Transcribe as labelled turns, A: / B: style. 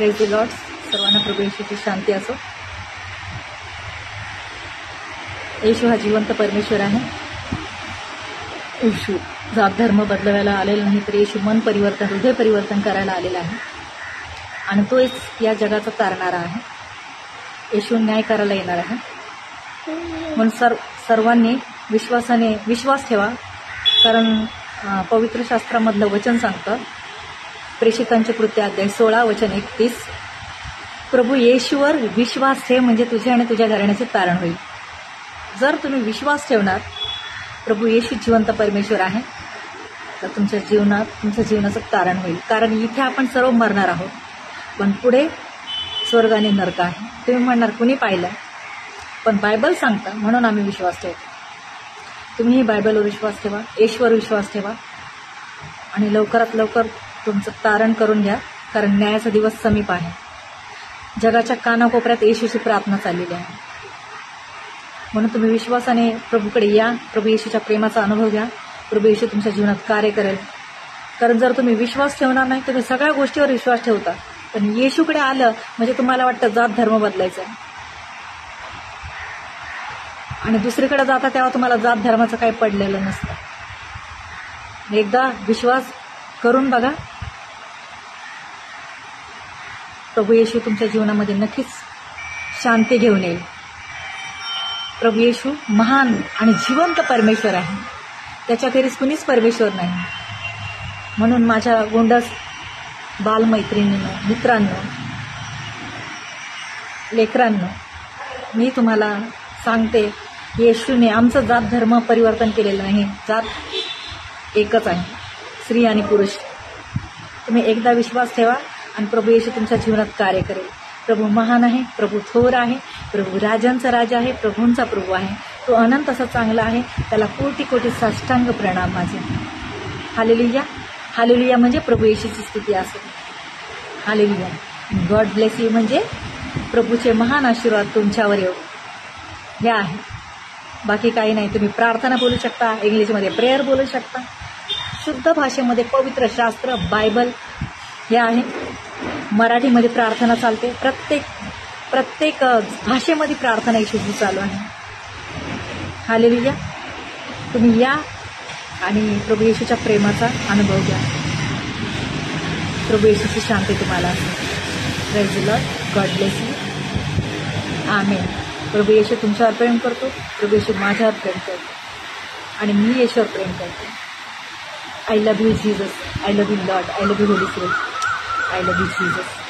A: Praise the Lord. सर्वांना प्रभू येशूची शांती असो. येशू हा जिवंत परमेश्वर आहे. येशू जात धर्म बदलवायला आलेला नाही, तर येशू मन परिवर्तन, हृदय परिवर्तन करायला आलेला आहे आणि तोच या जगाचा तारणारा आहे. येशू न्याय करायला येणार आहे. म्हणून सर्वांनी विश्वासाने विश्वास ठेवा, कारण पवित्र शास्त्रामधलं वचन सांगतं, प्रेषितांचे कृत्य अध्याय 16 वचन 31, प्रभू येशूवर विश्वास ठेव म्हणजे तुझे आणि तुझ्या घराण्याचे तारण होईल. जर तुम्ही विश्वास ठेवणार प्रभू येशू जिवंत परमेश्वर आहे, तर तुमच्या जीवनाचं तारण होईल. कारण इथे आपण सर्व मरणार आहोत, पण पुढे स्वर्ग आणि नरक आहे. तुम्ही म्हणणार कुणी पाहिलं, पण बायबल सांगतं म्हणून आम्ही विश्वास ठेवतो. तुम्हीही बायबलवर विश्वास ठेवा, येशूवर विश्वास ठेवा आणि लवकरात लवकर तुमचं तारण करून घ्या, कारण न्यायाचा दिवस समीप आहे. जगाच्या कानाकोपऱ्यात येशूची प्रार्थना चाललेली आहे. म्हणून तुम्ही विश्वासाने प्रभूकडे या, प्रभू येशूच्या प्रेमाचा अनुभव घ्या. प्रभू येशू तुमच्या जीवनात कार्य करेल. कारण जर तुम्ही विश्वास ठेवणार नाही, तुम्ही सगळ्या गोष्टीवर विश्वास ठेवता, पण येशूकडे आलं म्हणजे तुम्हाला वाटतं जात धर्म बदलायचा आहे आणि दुसरीकडे जाता तेव्हा तुम्हाला जात धर्माचं काही पडलेलं नसतं. एकदा विश्वास करून बघा, प्रभू येशू तुमच्या जीवनामध्ये नक्कीच शांती घेऊन येईल. प्रभू येशू महान आणि जिवंत परमेश्वर आहे. त्याच्याखेरीज कुणीच परमेश्वर नाही. म्हणून माझ्या गोंडस बालमैत्रिणींनो, मित्रांनो, लेकरांनो, मी तुम्हाला सांगते, येशूने आमचं जात धर्म परिवर्तन केलेलं नाही. जात एकच आहे, स्त्री आणि पुरुष. तुम्ही एकदा विश्वास ठेवा आणि प्रभू येशू तुमच्या जीवनात कार्य करेल. प्रभू महान आहे, प्रभू थोर आहे, प्रभू राजांचा राजा आहे, प्रभूंचा प्रभू आहे. तो अनंत असा चांगला आहे. त्याला कोटी कोटी साष्टांग प्रणाम माझे. हालेलुया. हालेलुया म्हणजे प्रभू येशूची स्तुती असेल. हालेलुया. गॉड ब्लेस यू म्हणजे प्रभूचे महान आशीर्वाद तुमच्यावर येऊ, हे आहे. बाकी काही नाही. तुम्ही प्रार्थना बोलू शकता, इंग्लिशमध्ये प्रेयर बोलू शकता, शुद्ध भाषेमध्ये पवित्र शास्त्र बायबल हे आहे. मराठीमध्ये प्रार्थना चालते. प्रत्येक भाषेमध्ये प्रार्थना येशूची चालू आहे. हालेलुया. तुम्ही या आणि प्रभू येशूच्या प्रेमाचा अनुभव घ्या. प्रभू येशूची शांती तुम्हाला असेल. Praise the lord. God bless you. Amen. प्रभू येशू तुमच्यावर प्रेम करतो. प्रभू येशू माझ्यावर प्रेम करतो आणि मी येशूवर प्रेम करतो. I love you Jesus. I love you Lord. I love you Holy spirit. I love you Jesus.